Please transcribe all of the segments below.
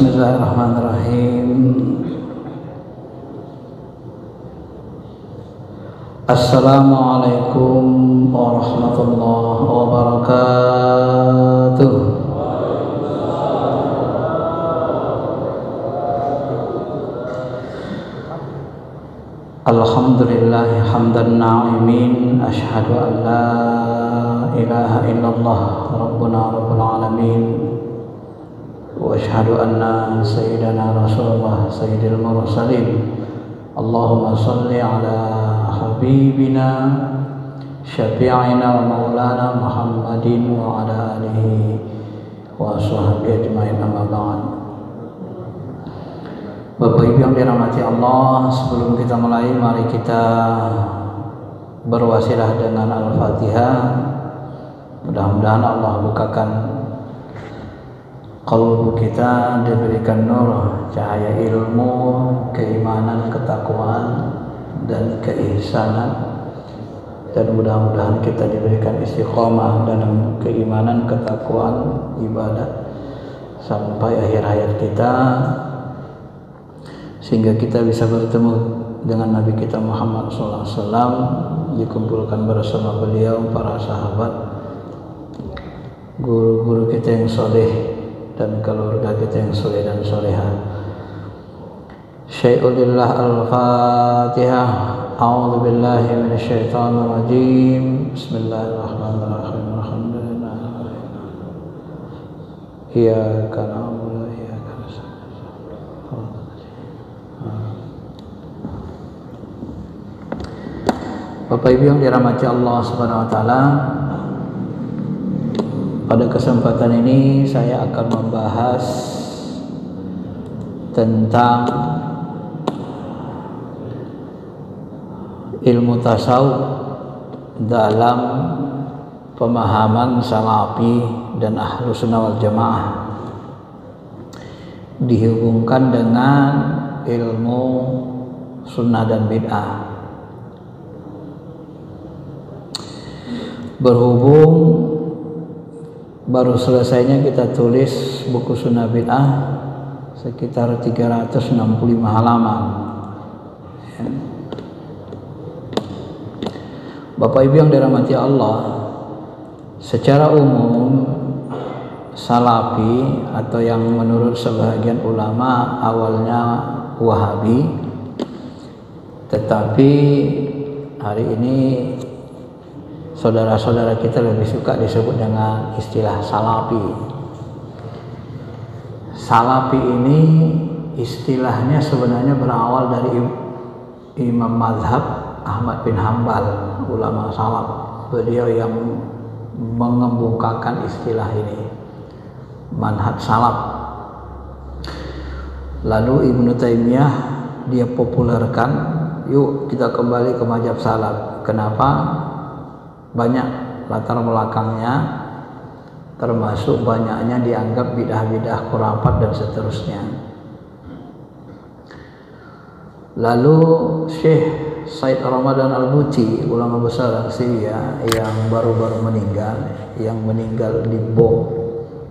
Bismillahirrahmanirrahim. Assalamualaikum warahmatullahi wabarakatuh. Alhamdulillah hamdan na'imin. Asyhadu an la ilaha illallah rabbuna rabbul alamin. Wa asyhadu anna sayyidana rasulullah sayyidil mursalin. Allahumma salli ala habibina syafi'ina wa maulana Muhammadin wa ala alihi wa sahbihi ajma'in, amma ba'd. Bapak Ibu yang dirahmati Allah, sebelum kita mulai, mari kita berwasilah dengan Al-Fatihah. Mudah-mudahan Allah bukakan qalbu kita, diberikan nur, cahaya ilmu, keimanan, ketakwaan, dan keihsanan. Dan mudah-mudahan kita diberikan istiqomah dalam keimanan, ketakwaan, ibadah sampai akhir hayat kita, sehingga kita bisa bertemu dengan Nabi kita Muhammad SAW, dikumpulkan bersama beliau, para sahabat, guru-guru kita yang soleh, dan keluarga kita yang soleh dan solehah. Syai'ulillah. Al-Fatihah. A'udzu billahi minasyaitonir rajim. Bismillahirrahmanirrahim. Alhamdulillah. Iyyaka na'budu wa iyyaka nasta'in. Bapak Ibu yang dirahmati Allah Subhanahu wa taala, pada kesempatan ini saya akan membahas tentang ilmu tasawuf dalam pemahaman salafi dan ahlus sunnah wal jamaah, dihubungkan dengan ilmu sunnah dan bid'ah. Berhubung baru selesainya kita tulis buku sunnah bid'ah sekitar 365 halaman. Bapak Ibu yang dirahmati Allah, secara umum salafi atau yang menurut sebagian ulama awalnya Wahabi, tetapi hari ini saudara-saudara kita lebih suka disebut dengan istilah salafi. Salafi ini istilahnya sebenarnya berawal dari Imam Mazhab Ahmad bin Hambal, ulama salaf. Beliau yang mengemukakan istilah ini, manhaj salaf. Lalu Ibnu Taimiyah dia populerkan, yuk kita kembali ke mazhab salaf. Kenapa? Banyak latar belakangnya, termasuk banyaknya dianggap bidah-bidah, khurafat dan seterusnya. Lalu Syekh Said Ramadan Al-Buti, ulama besar Syria yang baru-baru meninggal, yang meninggal di bom,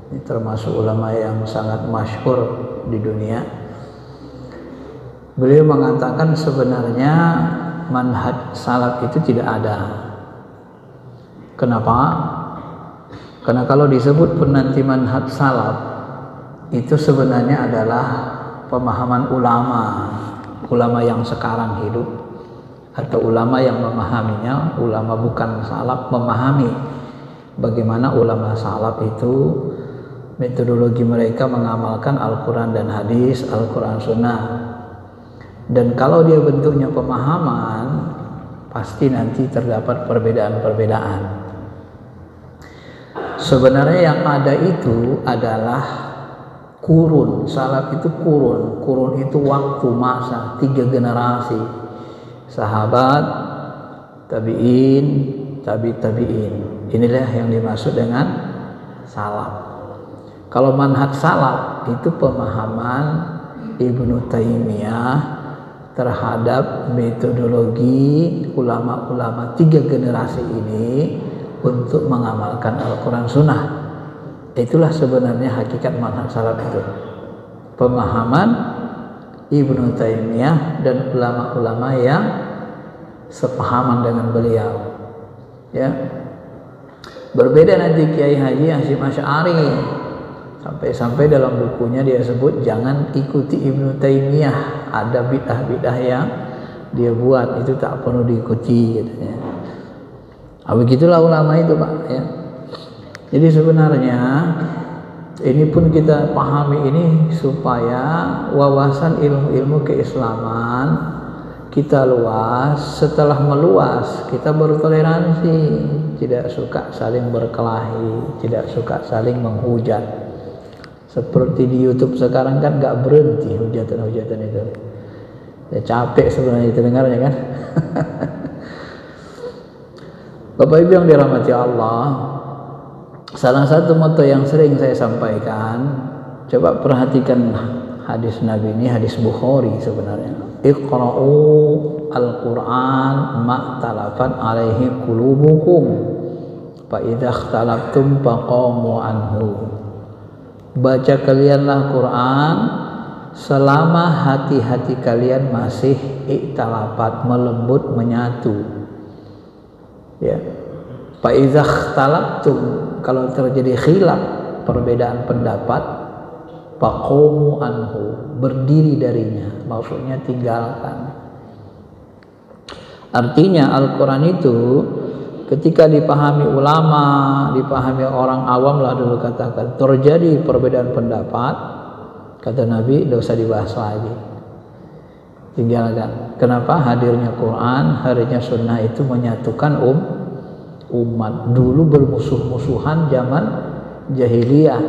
ini termasuk ulama yang sangat masyhur di dunia. Beliau mengatakan sebenarnya manhaj salaf itu tidak ada. Kenapa? Karena kalau disebut penanti manhaj salaf itu sebenarnya adalah pemahaman ulama yang sekarang hidup, atau ulama yang memahaminya. Ulama bukan salaf memahami bagaimana ulama salaf itu metodologi mereka mengamalkan Al-Quran dan hadis, Al-Quran sunnah. Dan kalau dia bentuknya pemahaman, pasti nanti terdapat perbedaan-perbedaan. Sebenarnya yang ada itu adalah kurun. Salaf itu kurun. Kurun itu waktu, masa, 3 generasi. Sahabat, tabi'in, tabi'in. Inilah yang dimaksud dengan salaf. Kalau manhaj salaf itu pemahaman Ibnu Taimiyah terhadap metodologi ulama-ulama 3 generasi ini untuk mengamalkan Al-Quran Sunnah. Itulah sebenarnya hakikat manhaj salaf itu. pemahaman Ibnu Taimiyah dan ulama-ulama yang sepahaman dengan beliau. Ya. Berbeda nanti Kiai Haji Hasyim Asy'ari, sampai-sampai dalam bukunya dia sebut jangan ikuti Ibnu Taimiyah, ada bid'ah-bid'ah yang dia buat itu tak perlu diikuti katanya. Begitulah ulama itu, Pak, ya. Jadi sebenarnya ini pun kita pahami ini supaya wawasan ilmu-ilmu keislaman kita luas. Setelah meluas, kita bertoleransi, tidak suka saling berkelahi, tidak suka saling menghujat. Seperti di YouTube sekarang kan nggak berhenti hujatan-hujatan itu. Ya capek sebenarnya itu dengarnya kan. Bapak Ibu yang dirahmati Allah, salah satu motto yang sering saya sampaikan, coba perhatikan hadis Nabi ini, hadis Bukhari sebenarnya. Iqra'u al-Qur'an ma'talafat alaihi qulubukum fa idza ikhtalaftum faqamu anhu. Baca kalianlah Quran selama hati-hati kalian masih iktalafat, melembut, menyatu. Ya. Fa idza ikhtalaftum, kalau terjadi khilaf, perbedaan pendapat, faqamu anhu, berdiri darinya, maksudnya tinggalkan. Artinya Al-Quran itu ketika dipahami ulama, dipahami orang awam lah dulu katakan, terjadi perbedaan pendapat, kata Nabi, tidak usah dibahas lagi, tinggalkan. Kenapa? Hadirnya Quran, hadirnya sunnah itu menyatukan umat. Dulu bermusuh-musuhan zaman jahiliyah,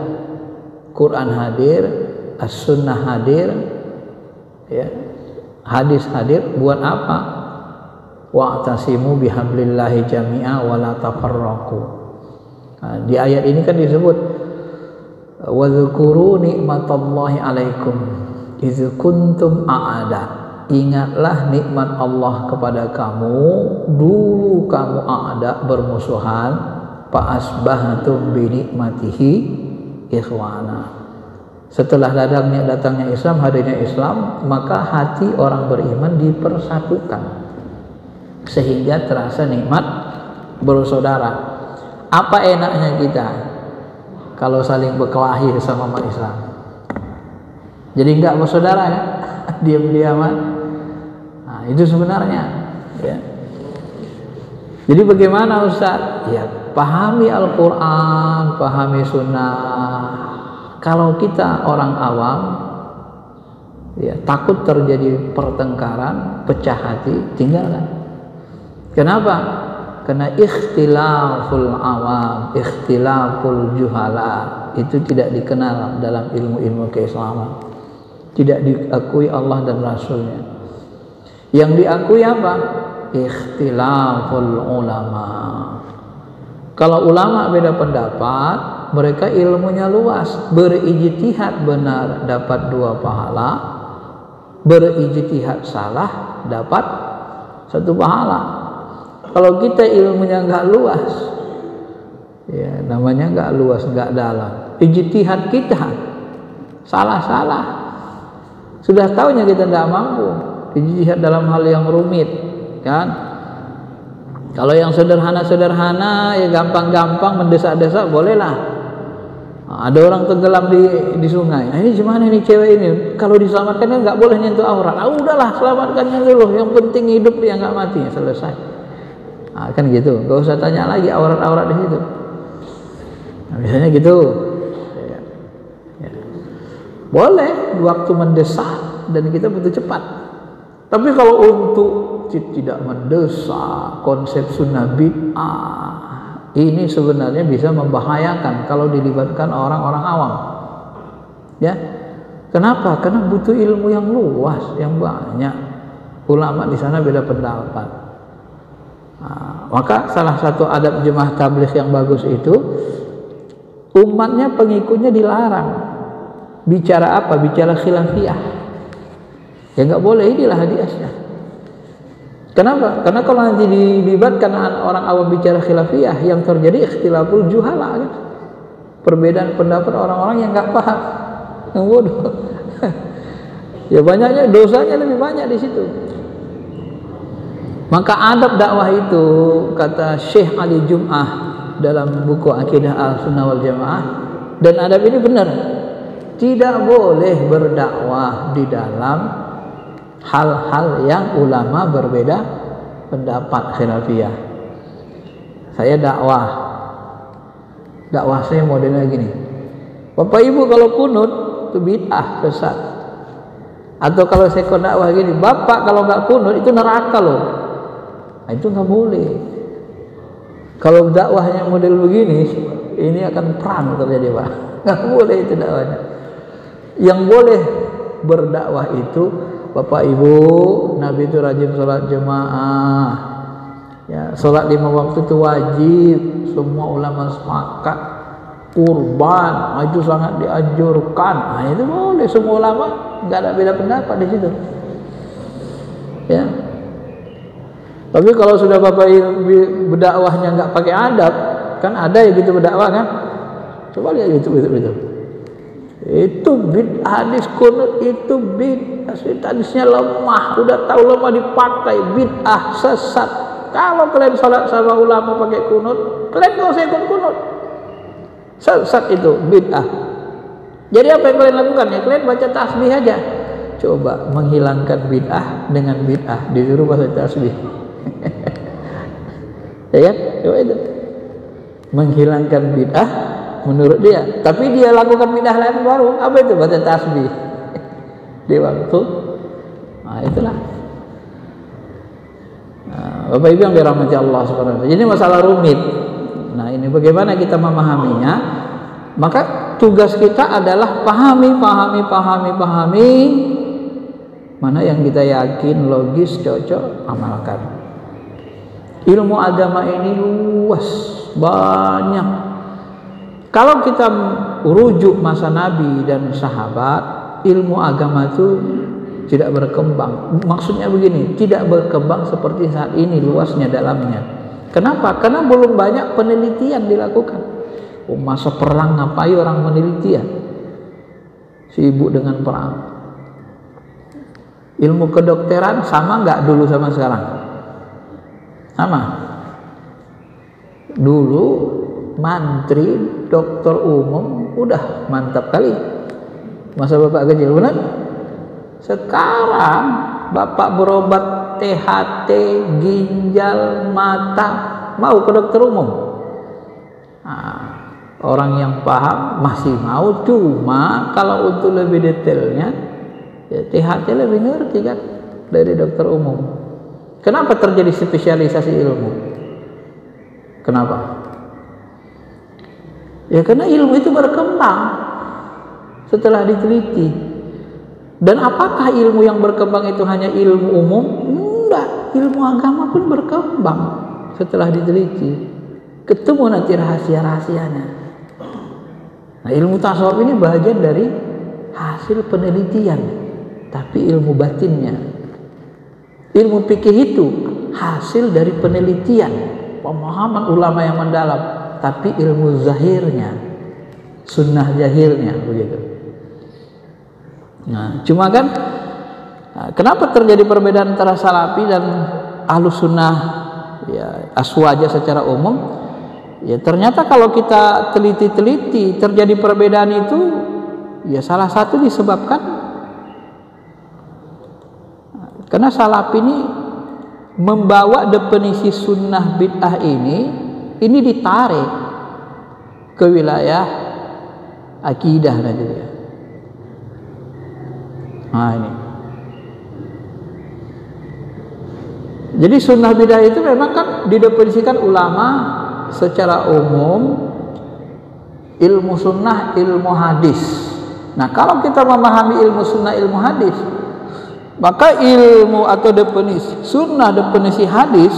Quran hadir, as-sunnah hadir, ya, hadis hadir, buat apa? Wa'tasimu bihablillahi jami'a wa la tafarraqu. Nah, di ayat ini kan disebut wa dzkuru nikmatallahi alaikum idz kuntum a'ada. Ingatlah nikmat Allah kepada kamu, dulu kamu a'da, bermusuhan, fa asbahtum bi nikmatihi ikhwana. Setelah datangnya Islam, hadirnya Islam, maka hati orang beriman dipersatukan sehingga terasa nikmat bersaudara. Apa enaknya kita kalau saling berkelahi sama umat Islam? Jadi enggak bersaudara ya? Diam-diaman. Nah, itu sebenarnya ya. Jadi bagaimana Ustaz? Ya, pahami Al-Quran, pahami sunnah. Kalau kita orang awam, ya, takut terjadi pertengkaran, pecah hati, tinggalkan. Kenapa? Karena ikhtilaful awam, ikhtilaful juhala itu tidak dikenal dalam ilmu-ilmu keislaman, tidak diakui Allah dan Rasulnya. Yang diakui apa? Ikhtilaful ulama. Kalau ulama beda pendapat, mereka ilmunya luas, berijtihad benar dapat 2 pahala, berijtihad salah dapat 1 pahala. Kalau kita ilmunya nggak luas, ya namanya nggak luas, nggak dalam, ijtihad kita salah-salah, sudah tahunya kita tidak mampu ijtihad dalam hal yang rumit, kan? Kalau yang sederhana-sederhana, ya gampang-gampang mendesak-desak, bolehlah. Nah, ada orang tenggelam di sungai. Nah, ini gimana ini cewek ini? Kalau diselamatkan kan nggak boleh nyentuh aurat. Ah, udahlah, selamatkannya dulu. Yang penting hidup dia, nggak mati, selesai. Nah, kan gitu. Gak usah tanya lagi aurat-aurat di situ. Nah, misalnya gitu. Ya. Ya. Boleh waktu mendesak dan kita butuh cepat. Tapi kalau untuk tidak mendesak, konsep sunnah bid'ah ini sebenarnya bisa membahayakan kalau dilibatkan orang-orang awam. Ya, kenapa? Karena butuh ilmu yang luas, yang banyak. Ulama di sana beda pendapat. Nah, maka salah satu adab jemaah tabligh yang bagus itu, umatnya, pengikutnya dilarang bicara apa? Bicara khilafiyah. Ya nggak boleh, inilah hadiahnya. Kenapa? Karena kalau nanti dilibatkan orang awam bicara khilafiyah, yang terjadi ikhtilaful juhala, kan? Perbedaan pendapat orang-orang yang nggak paham, yang bodoh. Ya banyaknya dosanya lebih banyak di situ. Maka adab dakwah itu, kata Syekh Ali Jum'ah dalam buku Akidah Ahlussunnah wal Jamaah, dan adab ini benar, tidak boleh berdakwah di dalam hal-hal yang ulama berbeda pendapat khilafiyah. Saya dakwah saya modelnya gini, Bapak Ibu kalau kunut itu bid'ah, sesat. Atau kalau saya dakwah gini, Bapak kalau nggak kunut itu neraka loh. Nah, itu nggak boleh. Kalau dakwahnya model begini, ini akan perang terjadi, Pak. Nggak boleh itu dakwahnya. Yang boleh berdakwah itu, Bapak Ibu, Nabi itu rajin sholat jemaah. Ya, sholat 5 waktu itu wajib. Semua ulama sepakat. Kurban, itu sangat dianjurkan. Nah, itu boleh, semua ulama nggak ada beda pendapat di situ. Ya. Tapi kalau sudah Bapak berdakwahnya nggak pakai adab, kan ada ya gitu berdakwah kan? Coba lihat itu. Itu bid'ah, hadis kunut itu bid'ah, hadisnya lemah, udah tahu lemah dipakai, bid'ah, sesat. Kalau kalian sholat sama ulama pakai kunut, kalian nggak usah ikut kunut. Sesat itu bid'ah. Jadi apa yang kalian lakukan ya? Kalian baca tasbih aja. Coba menghilangkan bid'ah dengan bid'ah, disuruh baca tasbih. Ya kan? Coba itu. Menghilangkan bid'ah menurut dia, tapi dia lakukan bid'ah lain baru. Apa itu? Baca tasbih di waktu. Nah, itulah. Nah, Bapak Ibu yang dirahmati Allah Subhanahu wa taala. Jadi masalah rumit. Nah, ini bagaimana kita memahaminya? Maka tugas kita adalah pahami mana yang kita yakin logis, cocok, amalkan. Ilmu agama ini luas, banyak. Kalau kita rujuk masa Nabi dan sahabat, ilmu agama itu tidak berkembang. Maksudnya begini, tidak berkembang seperti saat ini luasnya dalamnya. Kenapa? Karena belum banyak penelitian dilakukan. Masa perang ngapain orang meneliti ya? Sibuk dengan perang. Ilmu kedokteran sama nggak dulu sama sekarang? Sama. Dulu mantri, dokter umum udah mantap kali. Masa bapak kecil, benar? Sekarang bapak berobat THT, ginjal, mata, mau ke dokter umum. Nah, orang yang paham masih mau, cuma kalau untuk lebih detailnya ya THT lebih ngerti kan dari dokter umum. Kenapa terjadi spesialisasi ilmu? Kenapa? Ya karena ilmu itu berkembang setelah diteliti. Dan apakah ilmu yang berkembang itu hanya ilmu umum? Enggak, ilmu agama pun berkembang setelah diteliti. Ketemu nanti rahasia-rahasianya. Nah, ilmu tasawuf ini bagian dari hasil penelitian, tapi ilmu batinnya. Ilmu fikih itu hasil dari penelitian, pemahaman ulama yang mendalam, tapi ilmu zahirnya, sunnah zahirnya begitu. Nah, cuma kan kenapa terjadi perbedaan antara salafi dan ahlus sunnah ya aswaja secara umum? Ya ternyata kalau kita teliti-teliti terjadi perbedaan itu ya salah satu disebabkan karena salaf ini membawa definisi sunnah bid'ah ini ditarik ke wilayah akidah nanti ya. Nah ini. Jadi sunnah bid'ah itu memang kan didefinisikan ulama secara umum ilmu sunnah, ilmu hadis. Nah kalau kita memahami ilmu sunnah, ilmu hadis, maka ilmu atau definisi sunnah, definisi hadis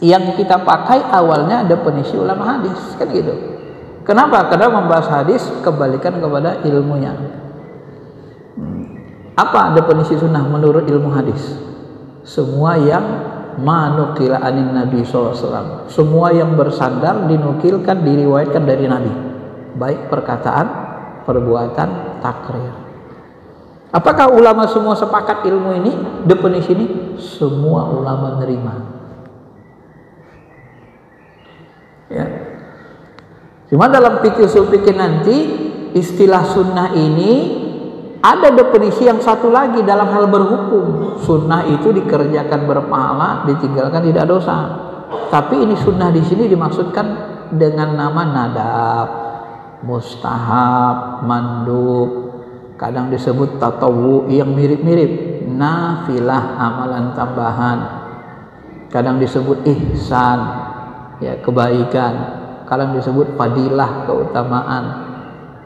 yang kita pakai awalnya definisi ulama hadis, kan gitu. Kenapa? Karena membahas hadis kembalikan kepada ilmunya. Apa definisi sunnah menurut ilmu hadis? Semua yang manukila anin Nabi SAW, semua yang bersandar, dinukilkan, diriwayatkan dari Nabi, baik perkataan, perbuatan, takrir. Apakah ulama semua sepakat ilmu ini, definisi ini? Semua ulama menerima. Ya. Cuma dalam fikih usul fikih nanti istilah sunnah ini ada definisi yang satu lagi dalam hal berhukum. Sunnah itu dikerjakan berpahala, ditinggalkan tidak dosa. Tapi ini sunnah di sini dimaksudkan dengan nama nadab, mustahab, mandub, kadang disebut tatawu yang mirip-mirip, nafilah, amalan tambahan, kadang disebut ihsan, ya kebaikan, kadang disebut fadilah, keutamaan.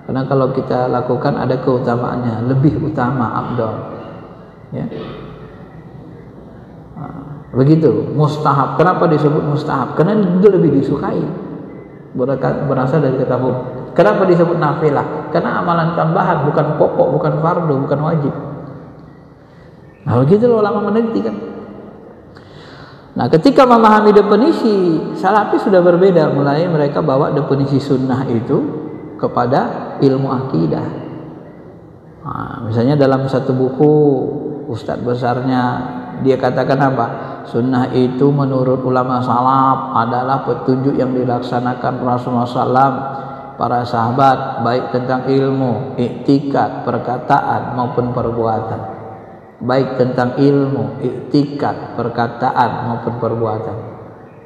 Karena kalau kita lakukan ada keutamaannya, lebih utama, afdal. Ya. Begitu. Mustahab. Kenapa disebut mustahab? Karena itu lebih disukai. Berasal dari kata hub. Kenapa disebut nafilah? Karena amalan tambahan, bukan pokok, bukan fardu, bukan wajib. Nah begitu loh ulama meneliti kan. Nah ketika memahami definisi, Salafi sudah berbeda. Mulai mereka bawa definisi sunnah itu kepada ilmu akidah. Nah, misalnya dalam satu buku ustadz besarnya dia katakan apa? Sunnah itu menurut ulama salaf adalah petunjuk yang dilaksanakan Rasulullah SAW, para sahabat, baik tentang ilmu, iktikad, perkataan maupun perbuatan. Baik tentang ilmu, iktikad, perkataan maupun perbuatan.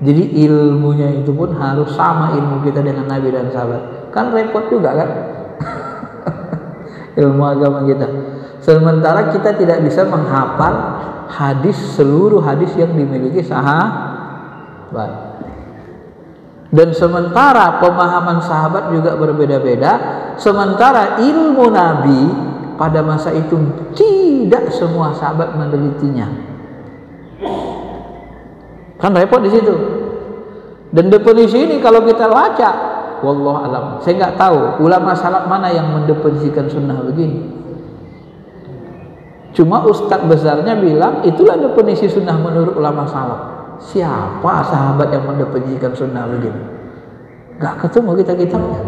Jadi ilmunya itu pun harus sama ilmu kita dengan Nabi dan sahabat. Kan repot juga kan? Ilmu agama kita. Sementara kita tidak bisa menghafal hadis, seluruh hadis yang dimiliki sahabat. Dan sementara pemahaman sahabat juga berbeda-beda, sementara ilmu Nabi pada masa itu tidak semua sahabat menelitinya. Kan repot di situ. Dan definisi ini kalau kita baca, wallahu alam, saya nggak tahu ulama salaf mana yang mendefinisikan sunnah begini. Cuma ustadz besarnya bilang itulah definisi sunnah menurut ulama salaf. Siapa sahabat yang mendefinisikan sunnah begini? Gak ketemu kitabnya.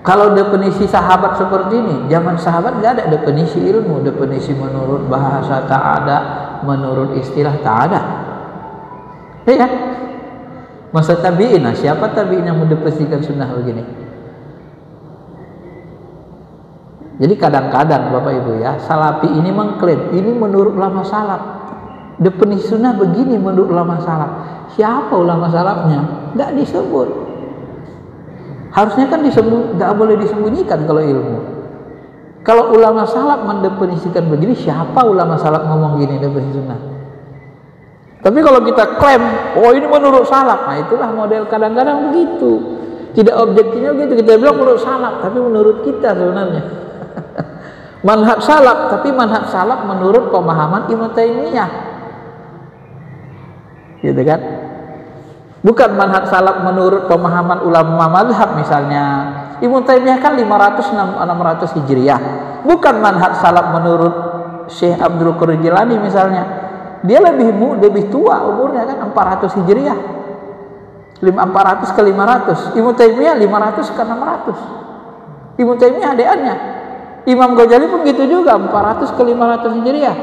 Kalau definisi sahabat seperti ini, zaman sahabat gak ada definisi ilmu, definisi menurut bahasa tak ada, menurut istilah tak ada. Ya, masa tabi'in, siapa tabi'in yang mendefinisikan sunnah begini? Jadi kadang-kadang Bapak Ibu ya, Salafi ini mengklaim ini menurut ulama salaf. Definisi sunnah begini menurut ulama salaf. Siapa ulama salafnya? Enggak disebut. Harusnya kan disebut, enggak boleh disembunyikan kalau ilmu. Kalau ulama salaf mendefinisikan begini, siapa ulama salaf ngomong gini definisi sunnah? Tapi kalau kita klaim, oh ini menurut salaf, nah itulah model kadang-kadang begitu. Tidak objektifnya begitu, kita bilang menurut salaf, tapi menurut kita sebenarnya. Manhaj salaf, tapi manhaj salaf menurut pemahaman Ibnu Taimiyah, gitu kan? Bukan manhaj salaf menurut pemahaman ulama mazhab misalnya. Ibnu Taimiyah kan 500-600 Hijriah. Bukan manhaj salaf menurut Syekh Abdul Qadir Jilani misalnya. Dia lebih tua umurnya kan 400 Hijriah. 400 ke 500. Ibnu Taimiyah 500 ke 600. Ibnu Taimiyah adik-adiknya. Imam Ghazali pun gitu juga 400 ke 500 Hijriah.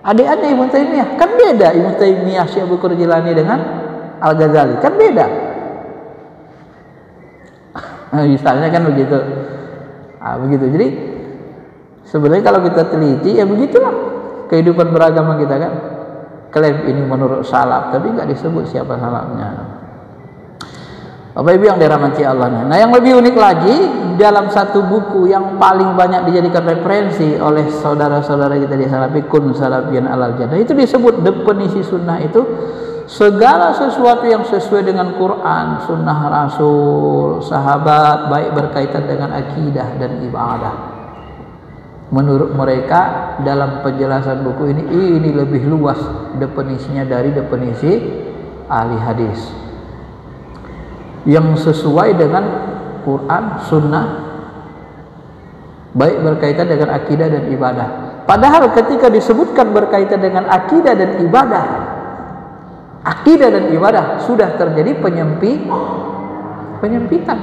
Adik-adiknya Ibnu Taimiyah. Kan beda Ibnu Taimiyah Syekh Abdul Qadir Jilani dengan Al-Ghazali, kan beda. Misalnya kan begitu. Nah, begitu. Jadi sebenarnya kalau kita teliti ya begitulah kehidupan beragama kita kan. Klaim ini menurut salaf, tapi nggak disebut siapa salafnya. Bapak Ibu yang dirahmati Allah. Nah, yang lebih unik lagi, dalam satu buku yang paling banyak dijadikan referensi oleh saudara-saudara kita di Salafi, Kun Salafiyan Alal Jannah, itu disebut definisi sunnah itu segala sesuatu yang sesuai dengan Quran, sunnah Rasul, sahabat, baik berkaitan dengan akidah dan ibadah. Menurut mereka dalam penjelasan buku ini lebih luas definisinya dari definisi ahli hadis, yang sesuai dengan Quran, sunnah, baik berkaitan dengan akidah dan ibadah. Padahal ketika disebutkan berkaitan dengan akidah dan ibadah, akidah dan ibadah sudah terjadi penyempitan.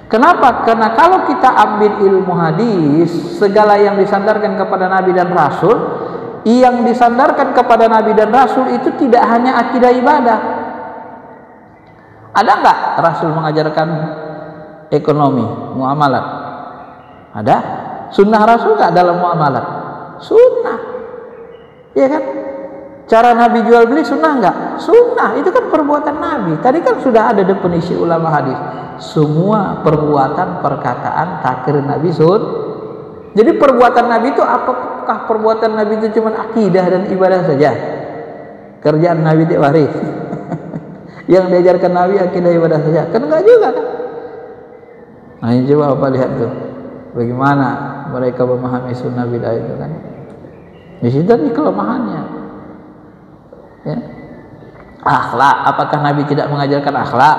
Kenapa? Karena kalau kita ambil ilmu hadis, segala yang disandarkan kepada Nabi dan Rasul, yang disandarkan kepada Nabi dan Rasul itu tidak hanya akidah ibadah. Ada enggak Rasul mengajarkan ekonomi, muamalat? Ada? Sunnah Rasul enggak dalam muamalat? Sunnah. Iya kan? Cara Nabi jual beli sunnah enggak? Sunnah. Itu kan perbuatan Nabi. Tadi kan sudah ada definisi ulama hadis. Semua perbuatan, perkataan, takrir Nabi Jadi perbuatan Nabi itu apakah perbuatan Nabi itu cuma akidah dan ibadah saja? Kerjaan Nabi tiap hari. Yang diajarkan Nabi akidah ibadah saja. Kan enggak juga kan? Nah, ini coba apa lihat tuh. Bagaimana mereka memahami sunnah bid'ah itu kan? Di situ nih kelemahannya. Ya. Akhlak, apakah Nabi tidak mengajarkan akhlak?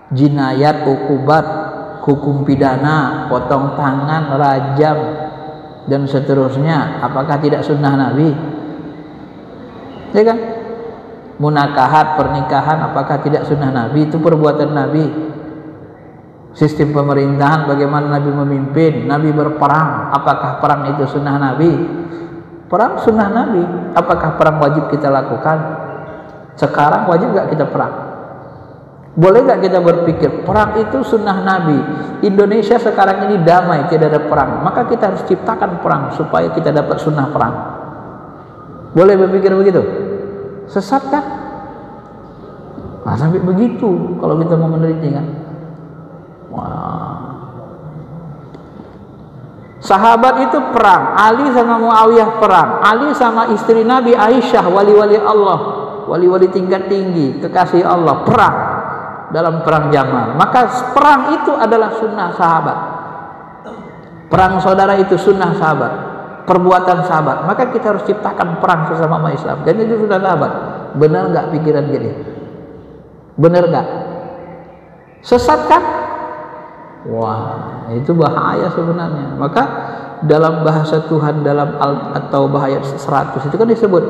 Jinayat, ukubat, hukum pidana, potong tangan, rajam, dan seterusnya. Apakah tidak sunnah Nabi? Ya kan? Munakahat, pernikahan, apakah tidak sunnah Nabi? Itu perbuatan Nabi. Sistem pemerintahan, bagaimana Nabi memimpin, Nabi berperang, apakah perang itu sunnah Nabi? Perang sunnah Nabi. Apakah perang wajib kita lakukan? Sekarang wajib gak kita perang? Boleh gak kita berpikir perang itu sunnah Nabi? Indonesia sekarang ini damai, tidak ada perang, maka kita harus ciptakan perang supaya kita dapat sunnah perang. Boleh berpikir begitu? Sesat kan? Nah, sampai begitu kalau kita mau meneliti kan. Wah. Sahabat itu perang, Ali sama Muawiyah perang, Ali sama istri Nabi Aisyah, wali-wali Allah, wali-wali tingkat tinggi, kekasih Allah, perang dalam perang Jamal. Maka perang itu adalah sunnah sahabat. Perang saudara itu sunnah sahabat, perbuatan sahabat. Maka kita harus ciptakan perang sesama umat Islam. Dan itu sudah sahabat. Benar nggak pikiran gini? Benar nggak? Sesat kan? Wah, itu bahaya sebenarnya. Maka dalam bahasa Tuhan dalam At-Taubah ayat 100 itu kan disebut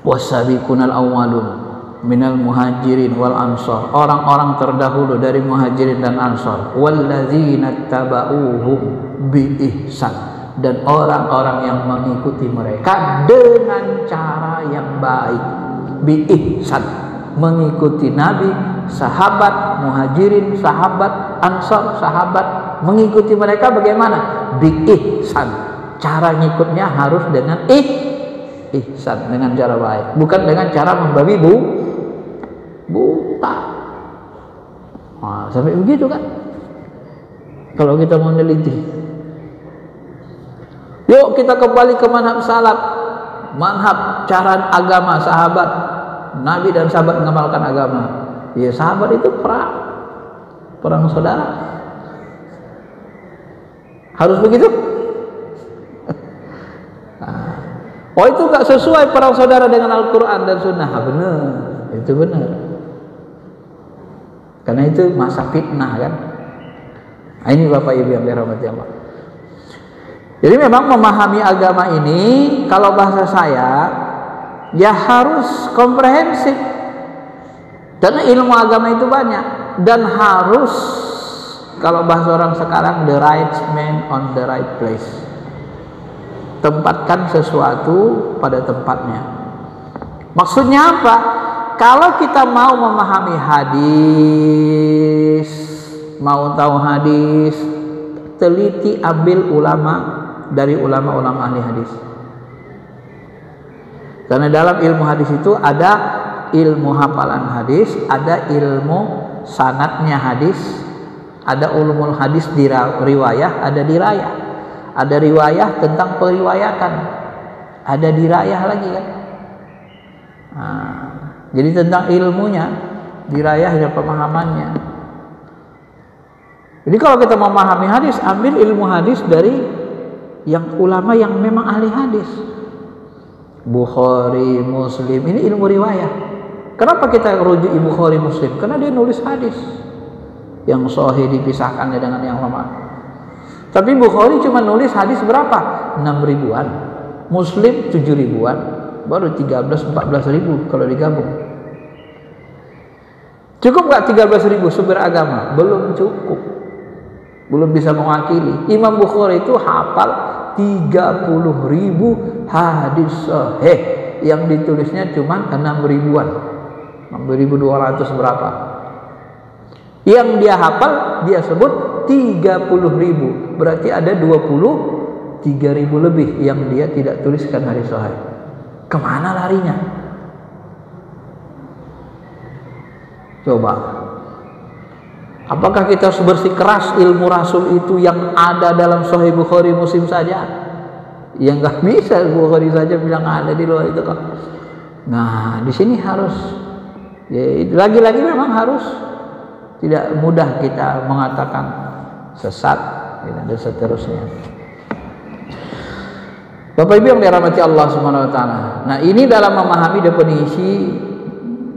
wasabiqunal awwalun minal muhajirin wal ansar, orang-orang terdahulu dari muhajirin dan ansar, walladzina tabauhum bi ihsan, dan orang-orang yang mengikuti mereka dengan cara yang baik. Bi ihsan, mengikuti Nabi, sahabat, muhajirin, sahabat, ansar, sahabat, mengikuti mereka bagaimana? Bi ihsan. Cara ngikutnya harus dengan ihsan, dengan cara baik, bukan dengan cara membabi buta. Nah, sampai begitu kan? Kalau kita mau meneliti. Yuk kita kembali ke manhaj salaf, manhaj cara agama sahabat, Nabi dan sahabat mengamalkan agama. Ya, sahabat itu perang saudara. Harus begitu? Nah. Oh, itu gak sesuai perang saudara dengan Al-Quran dan Sunnah. Benar, itu benar. Karena itu masa fitnah kan. Nah, ini Bapak Ibu yang dirahmati Allah. Jadi memang memahami agama ini, kalau bahasa saya, ya harus komprehensif. Karena ilmu agama itu banyak, dan harus, kalau bahasa orang sekarang, the right man on the right place. Tempatkan sesuatu pada tempatnya. Maksudnya apa? Kalau kita mau memahami hadis, mau tahu hadis, teliti ambil ulama dari ulama-ulama ahli hadis. Karena dalam ilmu hadis itu ada ilmu hafalan hadis, ada ilmu sanadnya hadis, ada ulumul hadis di riwayah, ada dirayah, ada riwayah tentang periwayatan, ada dirayah lagi kan. Nah, jadi tentang ilmunya, dirayahnya, pemahamannya. Jadi kalau kita memahami hadis, ambil ilmu hadis dari yang ulama yang memang ahli hadis. Bukhari, Muslim, ini ilmu riwayah. Kenapa kita rujuk Bukhari, Muslim? Karena dia nulis hadis yang sahih dipisahkannya dengan yang lemah. Tapi Bukhari cuma nulis hadis berapa? 6 ribuan. Muslim 7 ribuan. Baru 13-14 ribu kalau digabung. Cukup nggak 13.000 sumber agama? Belum cukup, belum bisa mewakili. Imam Bukhari itu hafal 30.000 hadis sahih, yang ditulisnya cuma 6.000-an, 6.200 berapa. Yang dia hafal dia sebut 30.000, berarti ada 23.000 lebih yang dia tidak tuliskan hadis sahih. Kemana larinya? Coba, apakah kita harus bersikeras ilmu Rasul itu yang ada dalam Sahih Bukhari Muslim saja? Ya nggak bisa, Bukhari saja bilang ada, di luar itu kan. Nah, di sini harus, ya, lagi-lagi memang harus, tidak mudah kita mengatakan sesat dan seterusnya. Bapak Ibu yang dirahmati Allah Subhanahu wa taala. Nah, ini dalam memahami definisi,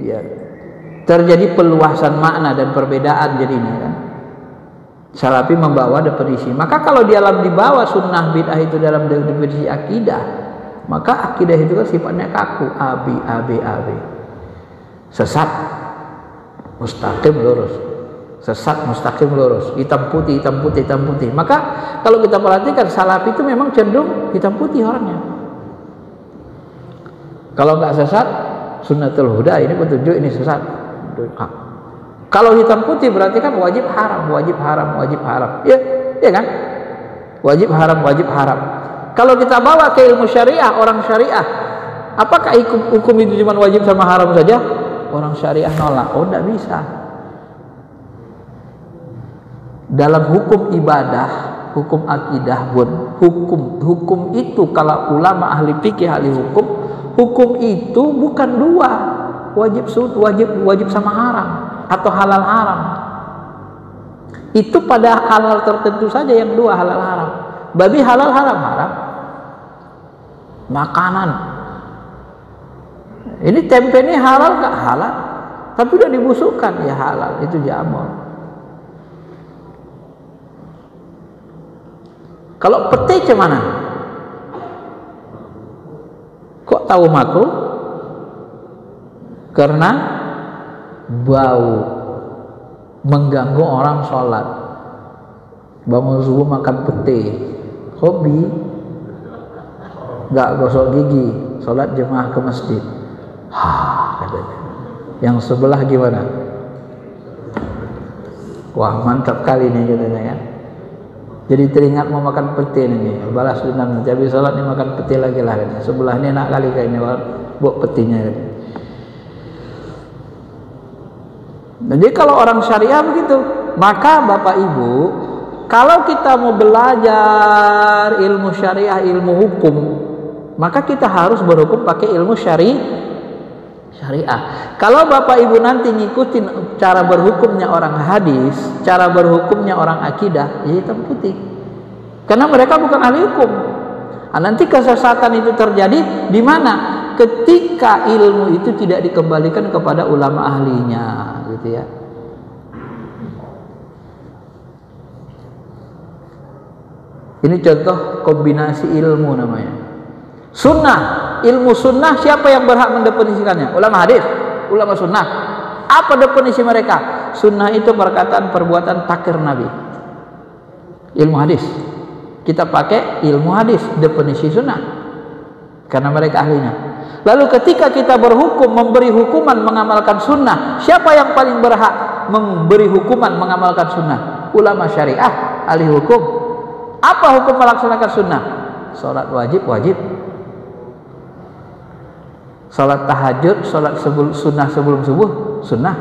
ya, terjadi peluasan makna dan perbedaan jadinya kan. Salafi membawa definisi. Maka kalau dalam dibawa sunnah bid'ah itu dalam definisi akidah, maka akidah itu kan sifatnya kaku, AB. Sesat, mustaqim, lurus. Sesat, mustaqim, lurus. Hitam putih, hitam putih, hitam putih. Maka kalau kita perhatikan salafi itu memang cenderung hitam putih orangnya. Kalau nggak sesat, sunnatul huda, ini petunjuk, ini sesat. Kalau hitam putih berarti kan wajib haram, wajib haram, wajib haram. Ya, ya kan? Wajib haram, wajib haram. Kalau kita bawa ke ilmu syariah, orang syariah, apakah hukum itu cuma wajib sama haram saja? Orang syariah nolak. Oh, tidak bisa. Dalam hukum ibadah, hukum akidah pun, hukum itu kalau ulama ahli fikih, ahli hukum itu bukan dua. Wajib sama haram atau halal haram. Itu pada hal-hal tertentu saja yang dua, halal haram. Babi halal haram. Makanan. Ini tempe ini halal nggak? Halal. Tapi udah dibusukkan, ya halal, itu jamur. Kalau pete gimana? Kok tahu makruh? Karena bau, mengganggu orang sholat. Bangun subuh makan pete, hobi, nggak gosok gigi, sholat jemaah ke masjid. Katanya. Yang sebelah gimana? Wah, mantap kali nih katanya kan. Jadi teringat mau makan pete nih, balas dendam. Jadi sholat nih makan pete lagi lah katanya. Sebelah ini enak kali kayaknya buat petinya katanya. Jadi kalau orang syariah begitu, maka Bapak Ibu, kalau kita mau belajar ilmu syariah, ilmu hukum, maka kita harus berhukum pakai ilmu syariah. Kalau Bapak Ibu nanti ngikutin cara berhukumnya orang hadis, cara berhukumnya orang akidah, ya hitam putih. Karena mereka bukan ahli hukum. Nah, nanti kesesatan itu terjadi di mana? Ketika ilmu itu tidak dikembalikan kepada ulama ahlinya, gitu ya. Ini contoh kombinasi ilmu namanya. Sunnah, ilmu sunnah, siapa yang berhak mendefinisikannya? Ulama hadis, ulama sunnah. Apa definisi mereka? Sunnah itu perkataan, perbuatan, takrir Nabi. Ilmu hadis, kita pakai ilmu hadis, definisi sunnah, karena mereka ahlinya. Lalu ketika kita berhukum, memberi hukuman, mengamalkan sunnah, siapa yang paling berhak memberi hukuman, mengamalkan sunnah? Ulama syariah, ahli hukum. Apa hukum melaksanakan sunnah? Salat wajib, salat tahajud, salat sunnah sebelum subuh, sunnah.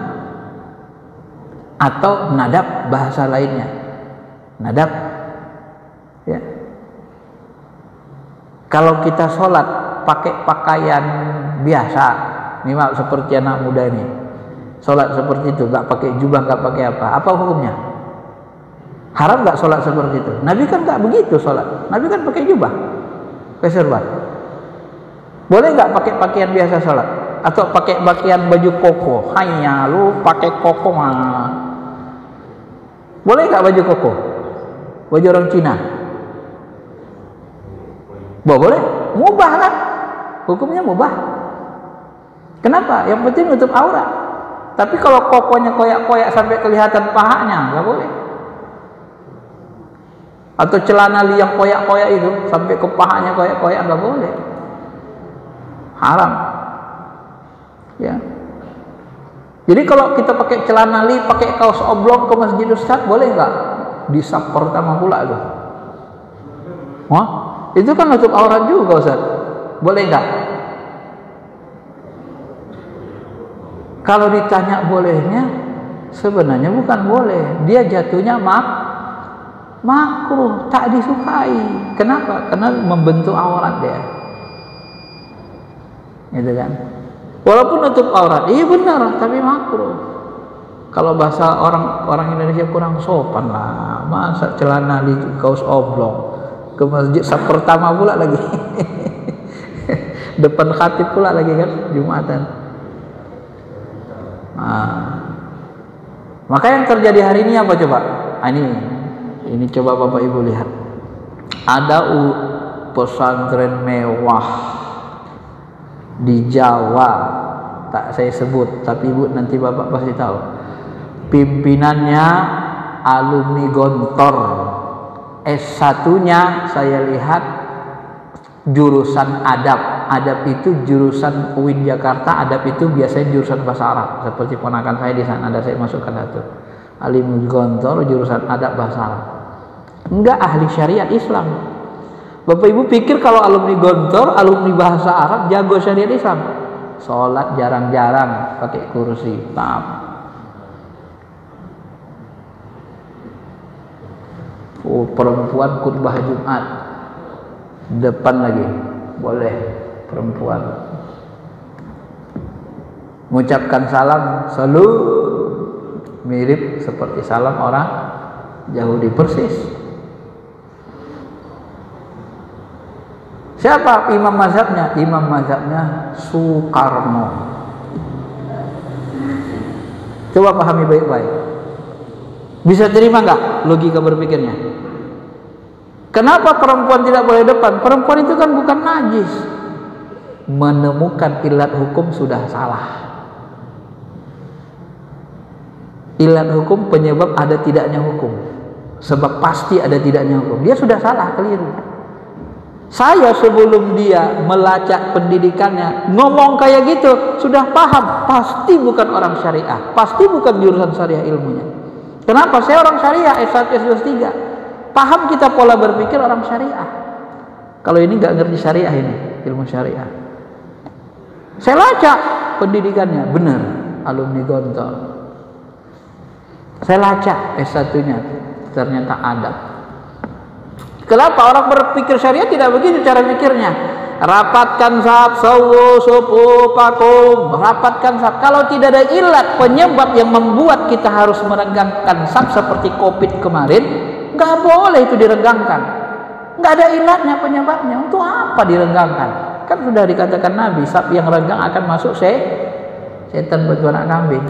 Atau nadab, bahasa lainnya nadab, ya. Kalau kita sholat pakai pakaian biasa, minimal seperti anak muda ini, sholat seperti itu, nggak pakai jubah, nggak pakai apa hukumnya? Haram nggak sholat seperti itu? Nabi kan nggak begitu sholat. Nabi kan pakai jubah, pakai serban. Boleh nggak pakai pakaian biasa sholat? Atau pakai pakaian baju koko? Hanya lu pakai koko mah. Boleh nggak baju koko? Baju orang Cina? Boleh, mubah kan? Hukumnya mubah. Kenapa? Yang penting nutup aurat. Tapi kalau kokonya koyak-koyak sampai kelihatan pahanya, nggak boleh. Atau celana li yang koyak-koyak itu sampai ke pahanya koyak-koyak, nggak boleh. Haram. Ya. Jadi kalau kita pakai celana li, pakai kaos oblong ke masjid Ustaz, boleh nggak? Di saf pertama pula itu. Wah, itu kan nutup aurat juga Ustaz. Boleh nggak? Kalau ditanya bolehnya, sebenarnya bukan boleh. Dia jatuhnya makruh, tak disukai. Kenapa? Karena membentuk aurat dia. Gitu kan? Walaupun nutup aurat, iya benar, tapi makruh. Kalau bahasa orang Indonesia kurang sopan lah. Masa celana di kaos oblong ke masjid saf pertama pula lagi. Depan khatib pula lagi kan, Jumatan. Maka yang terjadi hari ini apa coba? Ini coba Bapak Ibu lihat. Ada pesantren mewah di Jawa, tak saya sebut, tapi Ibu nanti Bapak pasti tahu. Pimpinannya alumni Gontor, S1-nya saya lihat jurusan adab itu jurusan UIN Jakarta, adab itu biasanya jurusan bahasa Arab, seperti ponakan saya di sana ada saya masukkan itu alumni Gontor jurusan adab bahasa Arab, enggak ahli syariat Islam. Bapak Ibu pikir kalau alumni Gontor, alumni bahasa Arab jago syariat Islam? Sholat jarang-jarang pakai kursi, perempuan khutbah Jumat depan lagi boleh, perempuan mengucapkan salam selalu mirip seperti salam orang Yahudi persis. Siapa imam mazhabnya? Imam mazhabnya Soekarno. Coba pahami baik-baik. Bisa terima nggak logika berpikirnya? Kenapa perempuan tidak boleh depan? Perempuan itu kan bukan najis. Menemukan ilat hukum sudah salah. Ilat hukum penyebab ada tidaknya hukum. Sebab pasti ada tidaknya hukum. Dia sudah salah, keliru. Saya sebelum dia melacak pendidikannya ngomong kayak gitu sudah paham pasti bukan orang syariah, pasti bukan jurusan syariah ilmunya. Kenapa? Saya orang syariah, S1, S2, S3. Paham kita pola berpikir orang syariah. Kalau ini nggak ngerti syariah, ini ilmu syariah. Saya lacak pendidikannya, benar alumni Gontor. Saya lacak S1-nya, ternyata adab. Kenapa orang berpikir syariah tidak begitu cara pikirnya? Rapatkan saf, sawu, sufu, pakum, rapatkan saf. Kalau tidak ada ilat penyebab yang membuat kita harus merenggangkan saf seperti COVID kemarin, nggak boleh itu direnggangkan. Nggak ada ilatnya penyebabnya. Untuk apa direnggangkan? Kan sudah dikatakan Nabi, saf yang renggang akan masuk setan bertuanak kambing.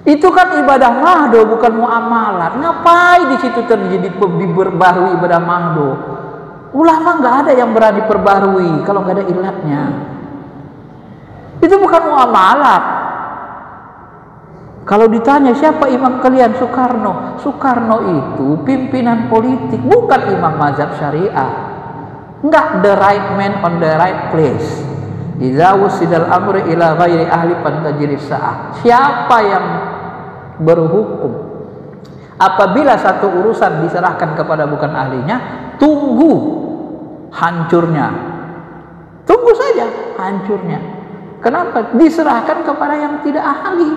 Itu kan ibadah mahdo, bukan muamalat. Ngapain di situ terjadi diperbarui ibadah mahdo? Ulama nggak ada yang berani perbarui kalau nggak ada ilatnya. Itu bukan muamalat. Kalau ditanya siapa imam kalian? Soekarno. Soekarno itu pimpinan politik, bukan imam mazhab syariah. Nggak the right man on the right place. Idza wusidal amru ila ghairi ahli fantajiri sa'ah. Siapa yang berhukum apabila satu urusan diserahkan kepada bukan ahlinya, tunggu hancurnya, tunggu saja hancurnya. Kenapa? Diserahkan kepada yang tidak ahli.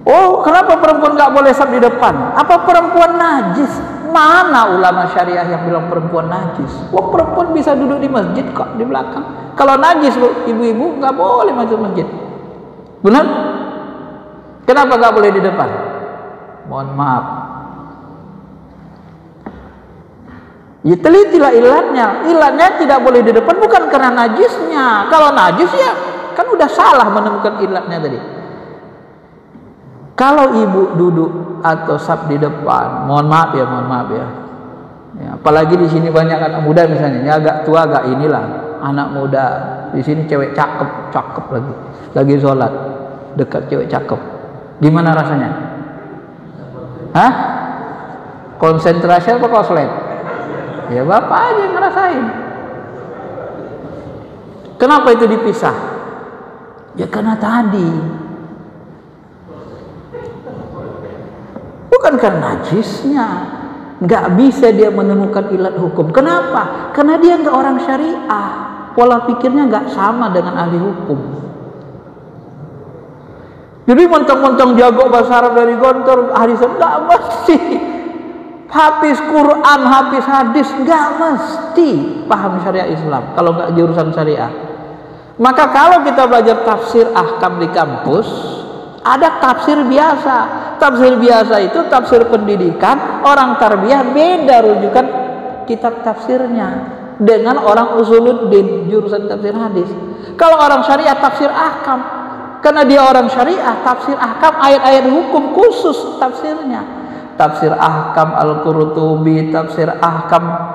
Oh, kenapa perempuan nggak boleh saf di depan? Apa perempuan najis? Mana ulama syariah yang bilang perempuan najis? Wah, perempuan bisa duduk di masjid kok di belakang. Kalau najis ibu-ibu nggak boleh masuk masjid. Benar? Kenapa nggak boleh di depan? Mohon maaf. Ya telitilah ilatnya. Ilatnya tidak boleh di depan bukan karena najisnya. Kalau najis ya kan udah salah menemukan ilatnya tadi. Kalau ibu duduk atau saf di depan, mohon maaf ya. Ya, apalagi di sini banyak anak muda misalnya, ya agak tua agak inilah. anak muda, di sini cewek cakep lagi sholat, dekat cewek cakep, gimana rasanya? Hah? Konsentrasi apa koslet? Ya bapak aja yang ngerasain. Kenapa itu dipisah? Ya karena tadi, bukan karena najisnya, nggak bisa dia menemukan ilat hukum. Kenapa? Karena dia nggak orang syariah, pola pikirnya nggak sama dengan ahli hukum. Jadi mentang-mentang jago bahasa Arab dari gontor, hadis nggak mesti. Hafiz Quran, hafiz hadis, nggak mesti paham syariat Islam kalau nggak jurusan syariah. Maka kalau kita belajar tafsir ahkam di kampus, ada tafsir biasa. Tafsir biasa itu tafsir pendidikan, orang tarbiyah beda rujukan kitab tafsirnya dengan orang usuluddin jurusan tafsir hadis. Kalau orang syariah tafsir ahkam, karena dia orang syariah, tafsir ahkam ayat-ayat hukum khusus tafsirnya. Tafsir ahkam Al-Qurtubi, tafsir ahkam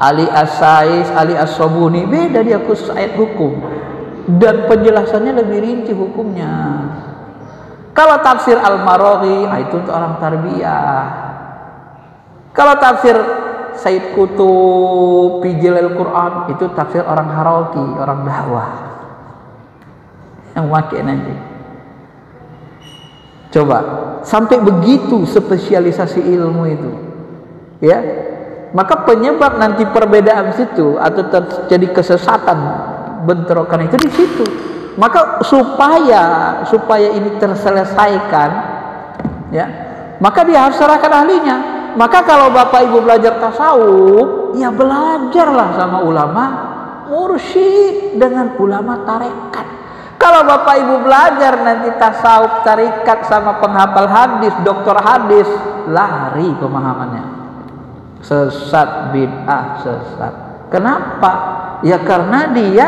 Ali As-Sais, Ali As-Sobuni, beda dia khusus ayat hukum dan penjelasannya lebih rinci hukumnya. Kalau tafsir Al-Maraghi, itu untuk orang tarbiyah. Kalau tafsir Said Qutub, Pijil Al-Quran, itu tafsir orang Haraki, orang dakwah yang pakai nanti. Coba sampai begitu spesialisasi ilmu itu, ya. Maka penyebab nanti perbedaan situ atau terjadi kesesatan bentrokan itu di situ. Maka supaya ini terselesaikan, ya, maka dia harus serahkan ahlinya. Maka kalau bapak ibu belajar tasawuf, ya belajarlah sama ulama mursyid dengan ulama tarekat. Kalau bapak ibu belajar nanti tasawuf tarekat sama penghafal hadis, doktor hadis, lari pemahamannya. Sesat, bid'ah, sesat. Kenapa? Ya karena dia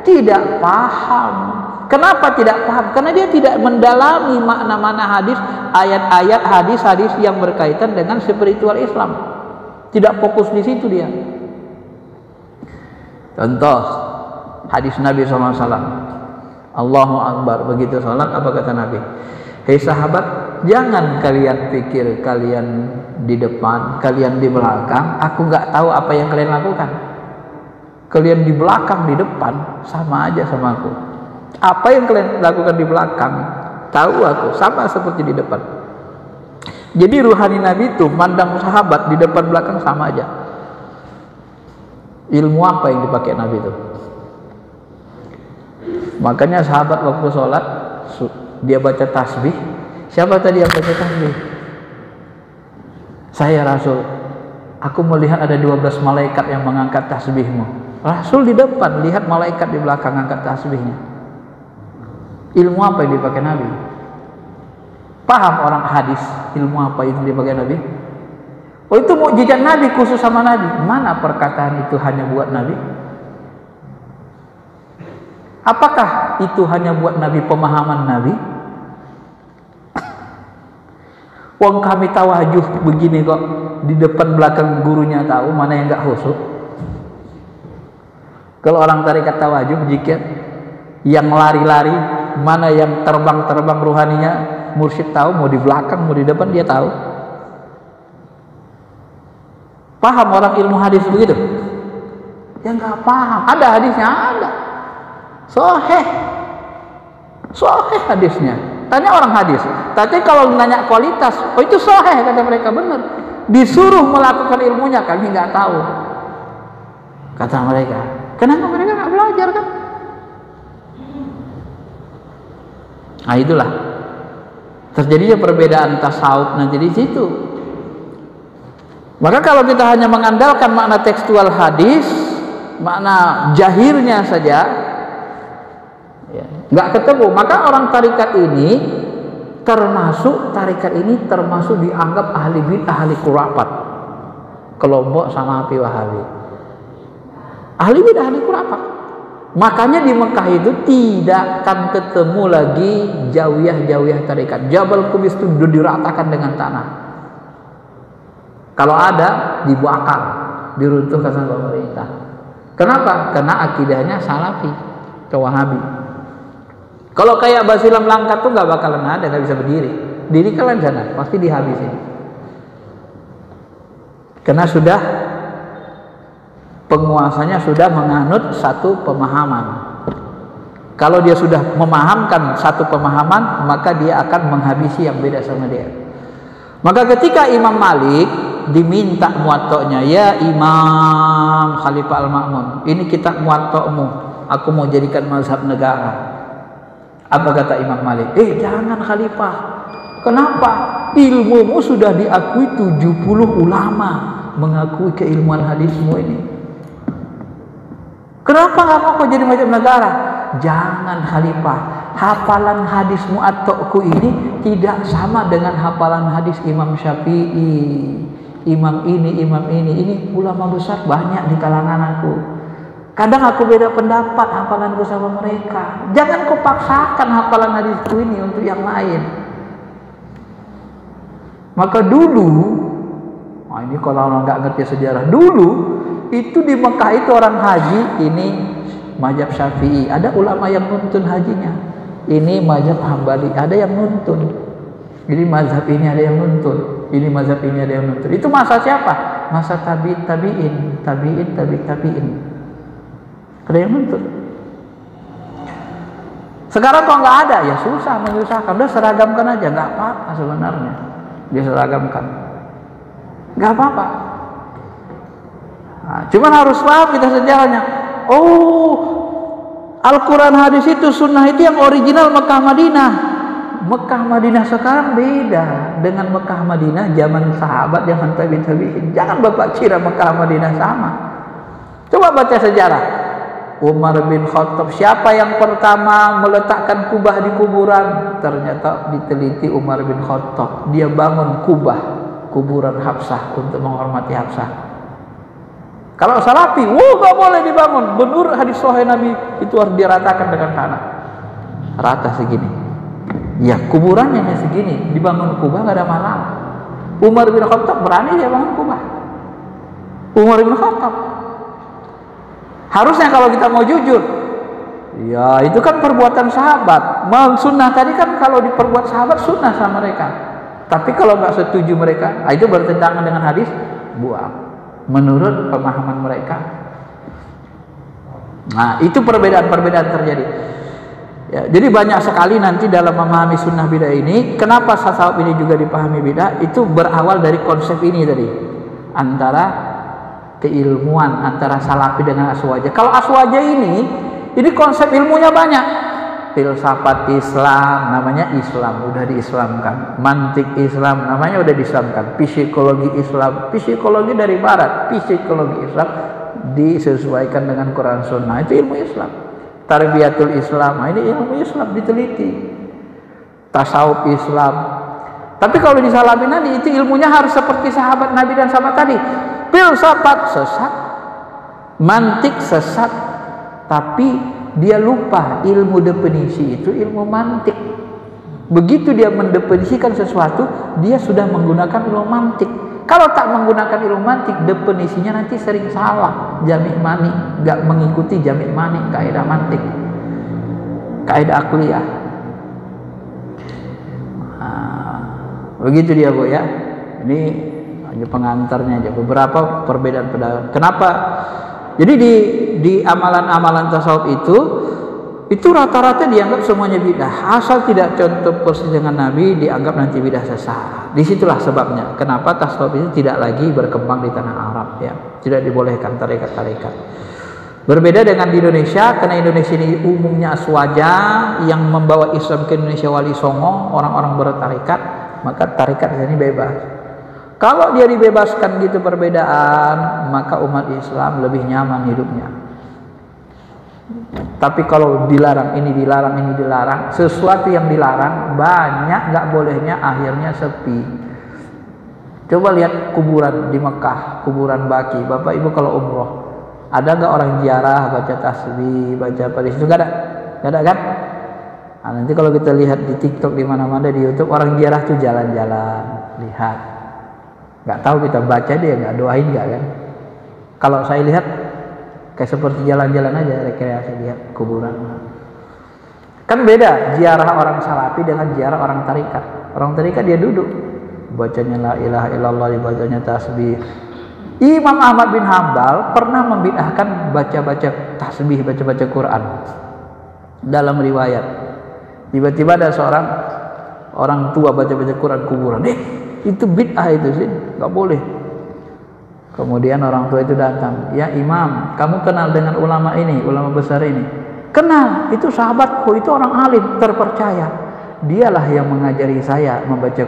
tidak paham. Kenapa tidak paham? Karena dia tidak mendalami makna-makna hadis, ayat-ayat hadis-hadis yang berkaitan dengan spiritual Islam. Tidak fokus di situ dia. Contoh hadis Nabi SAW, Allahu Akbar, begitu salat apa kata Nabi? Hei sahabat, jangan kalian pikir kalian di depan, kalian di belakang, aku nggak tahu apa yang kalian lakukan. Kalian di belakang, di depan, sama aja sama aku. Apa yang kalian lakukan di belakang, tahu aku, sama seperti di depan. Jadi ruhani Nabi itu mandang sahabat di depan belakang sama aja. Ilmu apa yang dipakai Nabi itu? Makanya sahabat waktu sholat dia baca tasbih. Siapa tadi yang baca tasbih? Saya Rasul. Aku melihat ada 12 malaikat yang mengangkat tasbihmu. Rasul di depan, lihat malaikat di belakang angkat tasbihnya. Ilmu apa yang dipakai Nabi? Paham orang hadis ilmu apa yang dipakai Nabi? Oh, itu mukjizat Nabi khusus sama Nabi. Mana perkataan itu hanya buat Nabi? Apakah itu hanya buat Nabi, pemahaman Nabi? Wong kami tawajuh begini kok, di depan belakang gurunya tahu, mana yang enggak khusyuk. Kalau orang tarekat tawajuh, jika yang lari-lari, mana yang terbang-terbang ruhaninya, mursyid tahu, mau di belakang, mau di depan dia tahu. Paham orang ilmu hadis begitu? Ya enggak paham. Ada hadisnya, ada. Sahih hadisnya. Tanya orang hadis. Tapi kalau nanya kualitas, oh itu sahih kata mereka, benar. Disuruh melakukan ilmunya, kami nggak tahu. Kata mereka. Kenapa mereka nggak belajar kan? Nah itulah terjadinya perbedaan tasawuf nanti di situ. Maka kalau kita hanya mengandalkan makna tekstual hadis, makna jahirnya saja, ya, nggak ketemu. Maka orang tarikat ini termasuk dianggap ahli bid'ah, ahli khurafat, kelompok Salafi Wahabi, ahli bid'ah, ahli khurafat. Makanya di Mekah itu tidak akan ketemu lagi jawiyah tarikat. Jabal Qubis itu diratakan dengan tanah. Kalau ada, dibakar, diruntuhkan sama pemerintah. Kenapa? Karena akidahnya salafi ke Wahabi. Kalau kayak Basilam Langkat tuh nggak bakalan ada, nggak bisa berdiri. Dirikan sana, pasti dihabisin. Karena sudah penguasanya sudah menganut satu pemahaman. Kalau dia sudah memahamkan satu pemahaman, maka dia akan menghabisi yang beda sama dia. Maka ketika Imam Malik diminta muwatta'nya, ya Imam Khalifah Al-Ma'mun, ini kitab muwatta'mu, aku mau jadikan mazhab negara. Apa kata Imam Malik? Jangan Khalifah. Kenapa? Ilmumu sudah diakui 70 ulama mengakui keilmuan hadismu ini. Kenapa nggak mau kau jadi mazhab negara? Jangan Khalifah. Hafalan hadis muwatta'ku ini tidak sama dengan hafalan hadis Imam Syafi'i, imam ini. Ini ulama besar banyak di kalangan aku. Kadang aku beda pendapat hafalanku sama mereka. Jangan kau paksakan hafalan hadisku ini untuk yang lain. Maka dulu, ini kalau orang nggak ngerti sejarah, dulu itu di Mekah itu orang haji ini mazhab Syafi'i, ada ulama yang nuntun hajinya. Ini mazhab Hambali, ada yang nuntun. Ini mazhab ini ada yang nuntun. Ini mazhab ini ada yang nuntun. Itu masa siapa? Masa tabi'in. Ada yang nuntun. Sekarang kalau nggak ada, ya susah, menyusahkan. Udah seragamkan aja, nggak apa-apa sebenarnya. Dia seragamkan, nggak apa-apa. Nah, cuman harus paham kita sejarahnya. Al-Quran hadis itu, sunnah itu yang original Mekah Madinah. Mekah Madinah sekarang beda dengan Mekah Madinah zaman sahabat, zaman tabi'in. Jangan Bapak kira Mekah Madinah sama. Coba baca sejarah. Umar bin Khattab, siapa yang pertama meletakkan kubah di kuburan? Ternyata diteliti Umar bin Khattab. Dia bangun kubah, kuburan Hafsah untuk menghormati Hafsah. Kalau salafi, gak boleh dibangun. Menurut hadis sahih Nabi itu harus diratakan dengan tanah. Rata segini. Ya, kuburannya segini, dibangun kubah gak ada masalah. Umar bin Khattab berani dia bangun kubah. Umar bin Khattab. Harusnya kalau kita mau jujur, ya itu kan perbuatan sahabat. Sunnah tadi kan kalau diperbuat sahabat sunnah sama mereka. Tapi kalau nggak setuju mereka, itu bertentangan dengan hadis, buang. Menurut pemahaman mereka. Nah, itu perbedaan-perbedaan terjadi. Ya, jadi banyak sekali nanti dalam memahami sunnah bidah ini. Kenapa tasawuf ini juga dipahami bidah? Itu berawal dari konsep ini tadi, antara keilmuan, antara salafi dengan aswaja. Kalau aswaja ini konsep ilmunya banyak. Filsafat Islam, namanya Islam, udah diislamkan. Mantik Islam, namanya udah diislamkan. Psikologi Islam, psikologi dari barat, psikologi Islam disesuaikan dengan Quran Sunnah, itu ilmu Islam. Tarbiyatul Islam, ini ilmu Islam diteliti. Tasawuf Islam. Tapi kalau disalamin nanti, itu ilmunya harus seperti sahabat Nabi dan sahabat tadi. Filsafat sesat, mantik sesat, tapi dia lupa ilmu definisi itu ilmu mantik. Begitu dia mendefinisikan sesuatu, dia sudah menggunakan ilmu mantik. Kalau tak menggunakan ilmu mantik, definisinya nanti sering salah. Jami' mani, nggak mengikuti jami' mani, kaidah mantik, kaidah akliyah. Begitu dia, Bu, ya. Ini hanya pengantarnya aja, beberapa perbedaan. Kenapa? Jadi di amalan-amalan tasawuf itu rata-rata dianggap semuanya bidah. Asal tidak contoh persis dengan Nabi, dianggap nanti bidah sesat. Disitulah sebabnya kenapa tasawuf itu tidak lagi berkembang di tanah Arab, ya. Tidak dibolehkan tarekat-tarekat. Berbeda dengan di Indonesia, karena Indonesia ini umumnya aswaja yang membawa Islam ke Indonesia, Wali Songo, orang-orang bertarekat, maka tarekat di sini bebas. Kalau dia dibebaskan gitu perbedaan, maka umat Islam lebih nyaman hidupnya. Tapi kalau dilarang, ini dilarang, sesuatu yang dilarang, banyak nggak bolehnya, akhirnya sepi. Coba lihat kuburan di Mekah, kuburan Baqi. Bapak Ibu kalau umroh, ada nggak orang ziarah, baca tasbih, baca apa di situ? Nggak ada kan? Nah, nanti kalau kita lihat di TikTok, di mana-mana, di YouTube, orang ziarah tuh jalan-jalan, lihat. Nggak tahu kita baca dia nggak doain nggak kan? Kalau saya lihat Kayak seperti jalan-jalan aja, rekreasi lihat kuburan. Kan beda ziarah orang salafi dengan ziarah orang tarikat. Orang tarikat dia duduk, bacanya la ilaha illallah, dibacanya tasbih. Imam Ahmad bin Hambal pernah membid'ahkan baca-baca tasbih, baca-baca Quran. Dalam riwayat, tiba-tiba ada seorang orang tua baca-baca Quran kuburan. Itu bid'ah itu sih, nggak boleh. Kemudian orang tua itu datang, ya Imam, kamu kenal dengan ulama ini, ulama besar ini? Kenal, itu sahabatku, itu orang alim, terpercaya. Dialah yang mengajari saya membaca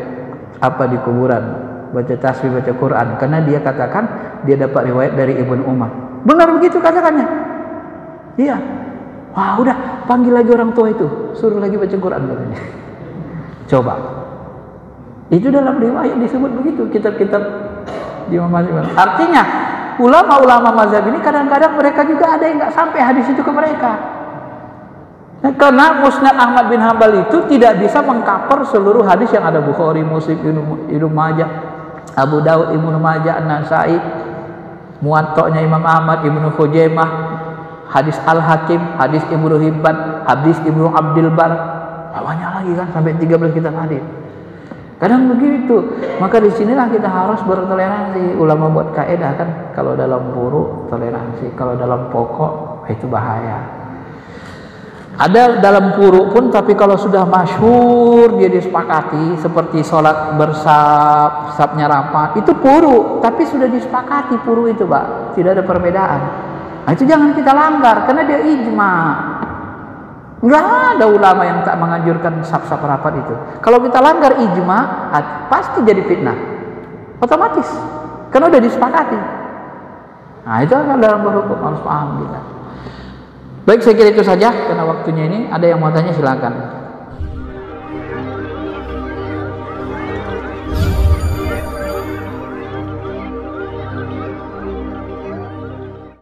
apa di kuburan, baca tasbih, baca Quran. Karena dia katakan dia dapat riwayat dari Ibnu Umar. Benar begitu katakannya? Iya. Wah, udah panggil lagi orang tua itu, suruh lagi baca Quran katanya. Coba. Itu dalam riwayat disebut begitu, kitab-kitab di mazhab. Artinya ulama-ulama mazhab ini kadang-kadang mereka juga ada yang nggak sampai hadis itu ke mereka. Nah, karena Musnad Ahmad bin Hambal itu tidak bisa mengcover seluruh hadis yang ada Bukhari, Muslim, Ibnu Majah, Abu Daud, Ibnu Majah, An-Nasai, Muwatta'nya Imam Ahmad, Ibnu Khuzaimah, hadis Al-Hakim, hadis Ibnu Hibban, hadis Ibnu Abdul Bar, banyak lagi kan sampai 13 kitab hadis. Kadang begitu. Maka disinilah kita harus bertoleransi. Ulama buat kaidah kan, kalau dalam furu toleransi, kalau dalam pokok itu bahaya. Ada dalam furu pun, tapi kalau sudah masyhur dia disepakati, seperti sholat bersab, sabnya rapat, itu furu, tapi sudah disepakati furu itu, Pak, tidak ada perbedaan. Nah, itu jangan kita langgar karena dia ijma. Enggak ada ulama yang tak menganjurkan sab-sab rapat itu. Kalau kita langgar ijma, pasti jadi fitnah. Otomatis. Karena udah disepakati. Nah, itu kan dalam berhukum harus paham kita. Baik, saya kira itu saja karena waktunya ini. Ada yang mau tanya silakan.